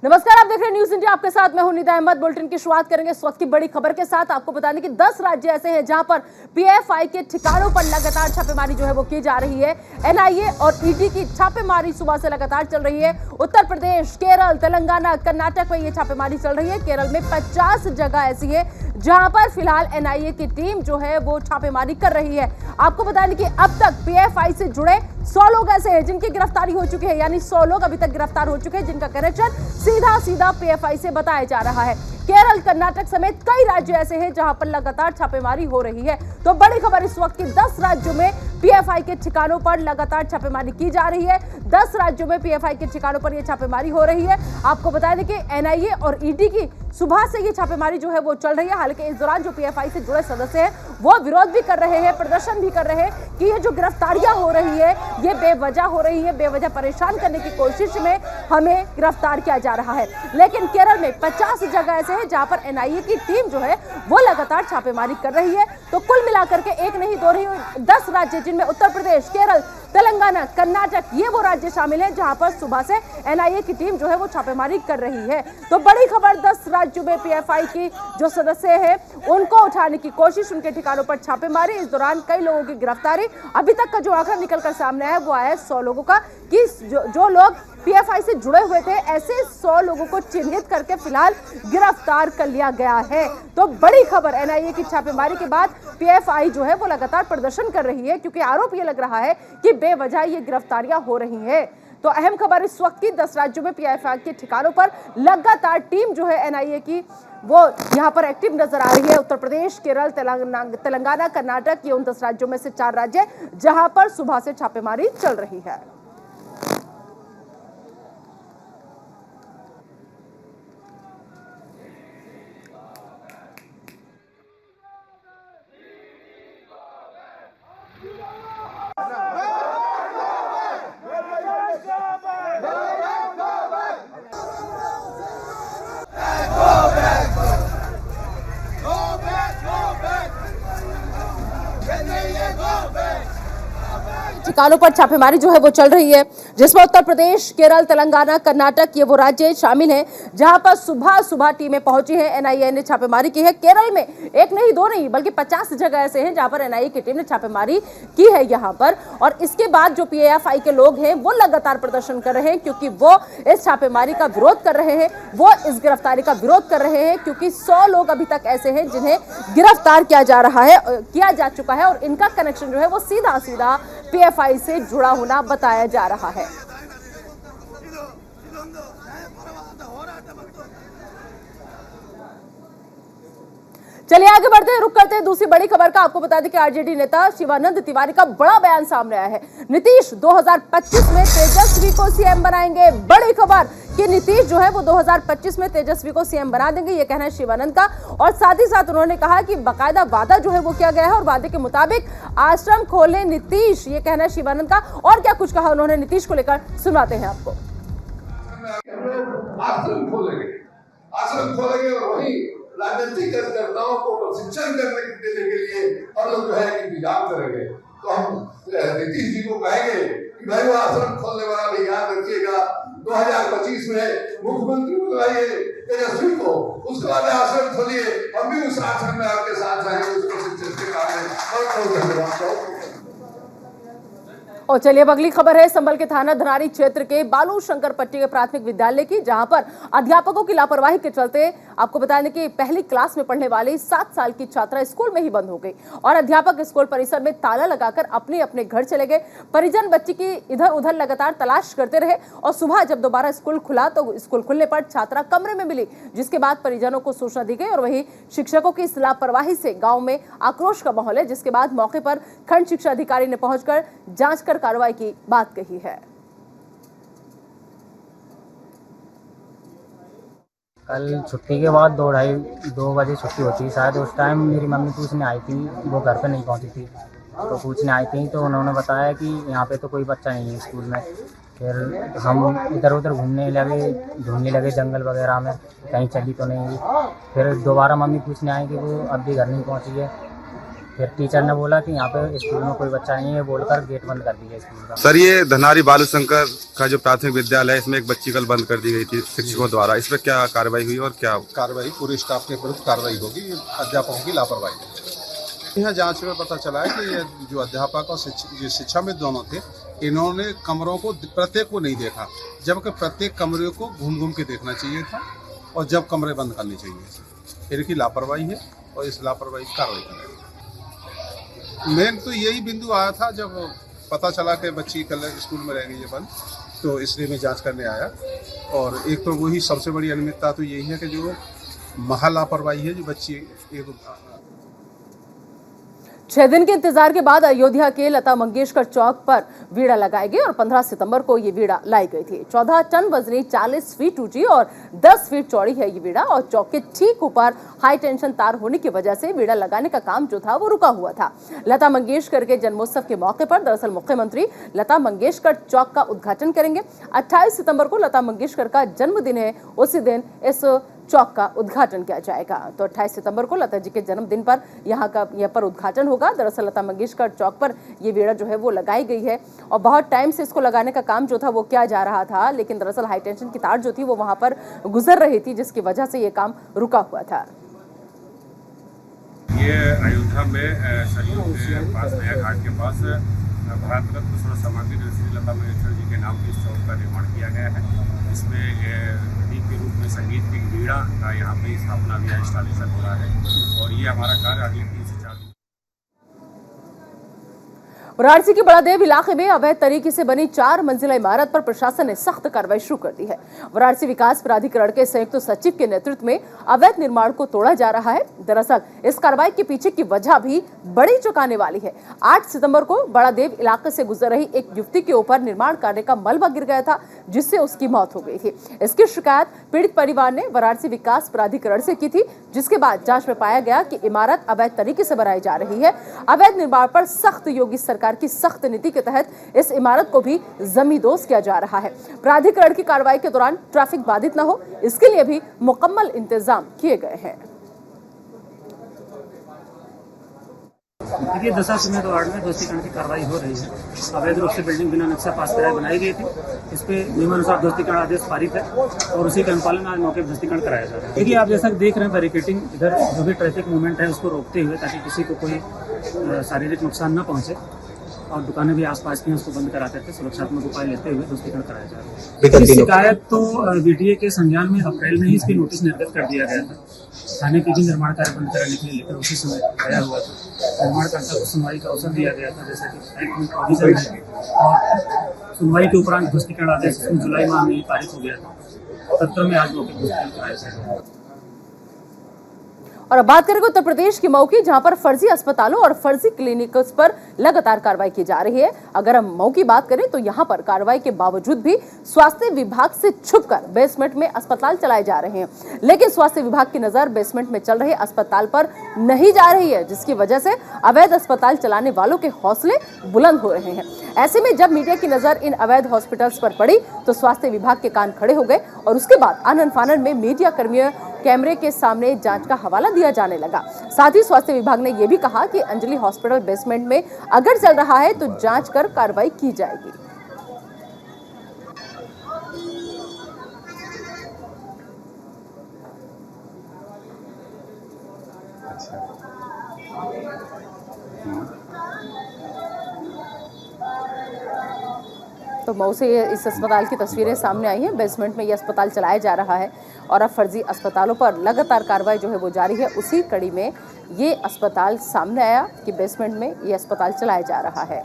नमस्कार, आप देख रहे हैं न्यूज इंडिया। आपके साथ मैं हूं निदा अहमद। बुलेटिन की शुरुआत करेंगे इस वक्त की बड़ी खबर के साथ। आपको बताने कि 10 राज्य ऐसे हैं जहां पर पीएफआई के ठिकानों पर लगातार छापेमारी जो है वो की जा रही है। एनआईए और ईडी की छापेमारी सुबह से लगातार चल रही है। उत्तर प्रदेश, केरल, तेलंगाना, कर्नाटक में ये छापेमारी चल रही है। केरल में 50 जगह ऐसी है जहां पर फिलहाल एनआईए की टीम जो है वो छापेमारी कर रही है। आपको बताने कि अब तक पीएफआई से जुड़े 100 लोग ऐसे हैं जिनकी गिरफ्तारी हो चुकी है, यानी 100 लोग अभी तक गिरफ्तार हो चुके हैं जिनका कनेक्शन सीधा पीएफआई से बताया जा रहा है। केरल, कर्नाटक समेत कई राज्य ऐसे हैं जहां पर लगातार छापेमारी हो रही है। तो बड़ी खबर इस वक्त की 10 राज्यों में पीएफआई के ठिकानों पर लगातार छापेमारी की जा रही है। 10 राज्यों में पीएफआई के ठिकानों पर यह छापेमारी हो रही है। आपको बता दें कि एनआईए और ईडी की सुबह से ये छापेमारी जो है वो चल रही है। हालांकि इस दौरान जो पीएफआई से जुड़े सदस्य हैं वो विरोध भी कर रहे हैं, प्रदर्शन भी कर रहे हैं कि ये जो गिरफ्तारियां हो रही है ये बेवजह हो रही है, बेवजह परेशान करने की कोशिश में हमें गिरफ्तार किया जा रहा है। लेकिन केरल में 50 जगह ऐसे हैं जहां पर एनआईए की टीम जो है वो लगातार छापेमारी कर रही है। तो कुल मिलाकर के एक नहीं दो नहीं 10 राज्य, जिनमें उत्तर प्रदेश, केरल, तेलंगाना, कर्नाटक, ये वो राज्य शामिल हैं जहां पर सुबह से एनआईए की टीम जो है वो छापेमारी कर रही है। तो बड़ी खबर, 10 राज्यों में पीएफआई की जो सदस्य हैं उनको उठाने की कोशिश, उनके ठिकानों पर छापेमारी। इस दौरान कई लोगों की गिरफ्तारी। अभी तक का जो आंकड़ा निकलकर सामने आया वो आया है 100 लोगों का, कि जो लोग पीएफआई से जुड़े हुए थे ऐसे 100 लोगों को चिन्हित करके फिलहाल गिरफ्तार कर लिया गया है। तो बड़ी खबर, एनआईए की छापेमारी के बाद पीएफआई जो है वो लगातार प्रदर्शन कर रही है, क्योंकि आरोप ये लग रहा है कि बेवजह ये गिरफ्तारियां हो रही हैं। तो अहम खबर इस वक्त की, 10 राज्यों में पीएफआई के ठिकानों पर लगातार टीम जो है एनआईए की वो यहां पर एक्टिव नजर आ रही है। उत्तर प्रदेश, केरल, तेलंगाना, कर्नाटक, ये उन 10 राज्यों में से 4 राज्य जहां पर सुबह से छापेमारी चल रही है। ठिकानों पर छापेमारी जो है वो चल रही है, जिसमें उत्तर प्रदेश, केरल, तेलंगाना, कर्नाटक, ये वो राज्य शामिल हैं जहां पर सुबह टीमें पहुंची हैं। एनआईए ने छापेमारी की है। केरल में एक नहीं दो नहीं बल्कि 50 जगह ऐसे हैं जहां पर एनआईए की टीम ने छापेमारी की है यहां पर। और इसके बाद जो पीएफआई के लोग हैं वो लगातार प्रदर्शन कर रहे हैं, क्योंकि वो इस छापेमारी का विरोध कर रहे हैं, वो इस गिरफ्तारी का विरोध कर रहे हैं, क्योंकि 100 लोग अभी तक ऐसे हैं जिन्हें गिरफ्तार किया जा चुका है और इनका कनेक्शन जो है वो सीधा पीएफआई से जुड़ा होना बताया जा रहा है। चलिए आगे बढ़ते हैं, रुक करते हैं दूसरी बड़ी खबर का। आपको बता दें कि आरजेडी नेता शिवानंद तिवारी का बड़ा बयान सामने आया है। नीतीश 2025 में तेजस्वी को सीएम बनाएंगे। बड़ी खबर कि नीतीश जो है वो 2025 में तेजस्वी को सीएम बना देंगे, ये कहना है शिवानंद का। और साथ ही साथ उन्होंने कहा कि बाकायदा वादा जो है वो किया गया है और वादे के मुताबिक आश्रम खोले नीतीश, ये कहना है शिवानंद का। और क्या कुछ कहा उन्होंने नीतीश को लेकर, सुनाते हैं आपको। आश्रम खोलेंगे और वही राजनीतिक कार्यकर्ताओं को प्रशिक्षण देने के लिए हम लोग जो है इंतजाम करेंगे। तो हम नीतीश जी को कहेंगे कि भाई वो आश्रम खोलने वाला भी याद रखिएगा, 2025 में मुख्यमंत्री बुलाइए तेजस्वी को, उसके बाद आश्रम खोलिए, हम भी उस आश्रम में आपके साथ रहेंगे, उस प्रशिक्षण के कारण। बहुत धन्यवाद। और चलिए अब अगली खबर है संभल के थाना धनारी क्षेत्र के बालू शंकर पट्टी के प्राथमिक विद्यालय की, जहां पर अध्यापकों की लापरवाही के चलते आपको बताने कि पहली क्लास में पढ़ने वाली 7 साल की छात्रा स्कूल में ही बंद हो गई और अध्यापक स्कूल परिसर में ताला लगाकर अपने घर चले गए। परिजन बच्ची की इधर उधर लगातार तलाश करते रहे और सुबह जब दोबारा स्कूल खुला तो स्कूल खुलने पर छात्रा कमरे में मिली, जिसके बाद परिजनों को सूचना दी गई और वही शिक्षकों की इस लापरवाही से गाँव में आक्रोश का माहौल है, जिसके बाद मौके पर खंड शिक्षा अधिकारी ने पहुंचकर जांच कर कार्रवाई की बात कही है। कल छुट्टी के बाद 2 बजे छुट्टी होती है शायद, उस टाइम मेरी मम्मी पूछने आई थी, वो घर पे नहीं पहुंची थी, तो पूछने आई थी तो उन्होंने बताया कि यहाँ पे तो कोई बच्चा नहीं है स्कूल में। फिर हम इधर उधर ढूंढने लगे जंगल वगैरह में, कहीं चली तो नहीं। फिर दोबारा मम्मी पूछने आई कि वो अब भी घर नहीं पहुँची है। फिर टीचर ने बोला कि यहाँ पे स्कूल में कोई बच्चा नहीं है, बोलकर गेट बंद कर दिया स्कूल का। सर, ये धनारी बालू शंकर का जो प्राथमिक विद्यालय है, इसमें एक बच्ची कल बंद कर दी गई थी शिक्षकों द्वारा। इस पर क्या कार्रवाई हुई और क्या कार्रवाई? पूरे स्टाफ के विरुद्ध कार्रवाई होगी। अध्यापकों की लापरवाही। यहाँ जांच में पता चला है कि ये जो अध्यापक और जो शिक्षाविद दोनों थे, इन्होंने कमरों को प्रत्येक को नहीं देखा, जबकि प्रत्येक कमरे को घूम घूम के देखना चाहिए था और जब कमरे बंद करने चाहिए। इनकी लापरवाही है और इस लापरवाही की कार्रवाई करें। मेन तो यही बिंदु आया था जब पता चला कि बच्ची कल स्कूल में रह गई है बंद, तो इसलिए मैं जांच करने आया। और एक तो वही सबसे बड़ी अनियमितता तो यही है कि जो महा लापरवाही है, जो बच्ची एक 6 दिन के इंतजार के बाद अयोध्या के लता मंगेशकर चौक पर वीड़ा लगाई गई और 15 सितंबर को ये वीड़ा लाई गई थी। 14 टन वजनी, 40 फीट ऊंची और 10 फीट चौड़ी है ये वीड़ा और चौक के ठीक ऊपर हाई टेंशन तार होने की वजह से वीड़ा लगाने का काम जो था वो रुका हुआ था। लता मंगेशकर के जन्मोत्सव के मौके पर दरअसल मुख्यमंत्री लता मंगेशकर चौक का उद्घाटन करेंगे। 28 सितंबर को लता मंगेशकर का जन्मदिन है, उसी दिन इस चौक का उद्घाटन किया जाएगा। तो 28 सितंबर को लता जी के जन्मदिन पर यहाँ पर उद्घाटन होगा। दरअसल लता मंगेशकर चौक पर ये वीड़ा जो है वो लगाई गई है और बहुत टाइम से इसको लगाने का काम जो था वो किया जा रहा था, लेकिन दरअसल हाई टेंशन की तार जो थी वो वहां पर गुजर रही थी, जिसकी वजह से ये काम रुका हुआ था। ये अयोध्या में सरयू के पास नया घाट के पास भारत रत्न स्वर्ण समाधि श्री लता मंगेशकर जी के नाम की इस चौक का निर्माण किया गया है। इसमें प्रतीक के रूप में संगीत की वीणा का यहाँ पे स्थापना भी इंस्टॉलेशन हो रहा है और ये हमारा कार्य अगले 3 से 4 दिन। वाराणसी के बड़ादेव इलाके में अवैध तरीके से बनी 4 मंजिला इमारत पर प्रशासन ने सख्त कार्रवाई शुरू कर दी है। वाराणसी विकास प्राधिकरण के संयुक्त सचिव के नेतृत्व में अवैध निर्माण को तोड़ा जा रहा है। दरअसल इस कार्रवाई के पीछे की वजह भी बड़ी चौंकाने वाली है। 8 सितंबर को बड़ादेव इलाके से गुजर रही एक युवती के ऊपर निर्माण कार्य का मलबा गिर गया था, जिससे उसकी मौत हो गई थी। इसकी शिकायत पीड़ित परिवार ने वाराणसी विकास प्राधिकरण से की थी, जिसके बाद जांच में पाया गया कि इमारत अवैध तरीके से बनाई जा रही है। अवैध निर्माण पर सख्त योगी सरकार की सख्त नीति के तहत इस इमारत को भी जमींदोज किया जा रहा है। प्राधिकरण की कार्रवाई के दौरान ट्रैफिक बाधित न हो, इसके लिए भी मुकम्मल इंतजाम किए गए हैं। देखिए, 10 सीमेंट वार्ड में ध्वस्तीकरण की कार्रवाई हो रही है। अवैध रूप से बिल्डिंग बिना नक्शा पास कराए बनाई गई थी। इस पे नियमानुसार ध्वस्तीकरण आदेश पारित है और उसी के अनुपालन में आज मौके पर ध्वस्तीकरण कराया जा रहा है। देखिए, आप जैसा देख रहे हैं, बैरिकेटिंग इधर जो भी ट्रैफिक मूवमेंट है उसको रोकते हुए, ताकि किसी को कोई शारीरिक नुकसान न पहुंचे, और दुकानें भी आसपास की उसको बंद करा करके सुरक्षात्मक उपाय लेते हुए ध्वस्तीकरण कराया जा रहा है। इस शिकायत तो बीडीए के संज्ञान में अप्रैल में ही इसकी नोटिस निर्गत कर दिया गया था। थाने की भी निर्माण कार्य बंद कराने के लिए लेकर उसी समय आया हुआ था। निर्माणकर्ता को सुनवाई का अवसर दिया गया था, जैसा कि एक्ट में प्रोविजन है, और सुनवाई के उपरांत ध्वस्तीकरण आदेश जुलाई माह में पारित हो गया था। तंत्र में आज मौके ध्वस्तीकरण कराया जाएगा। और अब बात करेंगे उत्तर प्रदेश की मऊ की, जहां पर फर्जी अस्पतालों और फर्जी क्लिनिक्स पर लगातार कार्रवाई की जा रही है। अगर हम मऊ की बात करें तो यहां पर कार्रवाई के बावजूद भी स्वास्थ्य विभाग से छुपकर बेसमेंट में अस्पताल चलाए जा रहे हैं, लेकिन स्वास्थ्य विभाग की नजर बेसमेंट में चल रहे अस्पताल पर नहीं जा रही है, जिसकी वजह से अवैध अस्पताल चलाने वालों के हौसले बुलंद हो रहे हैं। ऐसे में जब मीडिया की नजर इन अवैध हॉस्पिटल्स पर पड़ी तो स्वास्थ्य विभाग के कान खड़े हो गए और उसके बाद आनन फानन में मीडिया कर्मियों कैमरे के सामने जांच का हवाला दिया जाने लगा। साथ ही स्वास्थ्य विभाग ने यह भी कहा कि अंजलि हॉस्पिटल बेसमेंट में अगर चल रहा है तो जांच कर कार्रवाई की जाएगी। तो मऊ से इस अस्पताल की तस्वीरें सामने आई हैं। बेसमेंट में ये अस्पताल चलाया जा रहा है और अब फर्जी अस्पतालों पर लगातार कार्रवाई जो है वो जारी है। उसी कड़ी में ये अस्पताल सामने आया कि बेसमेंट में ये अस्पताल चलाया जा रहा है।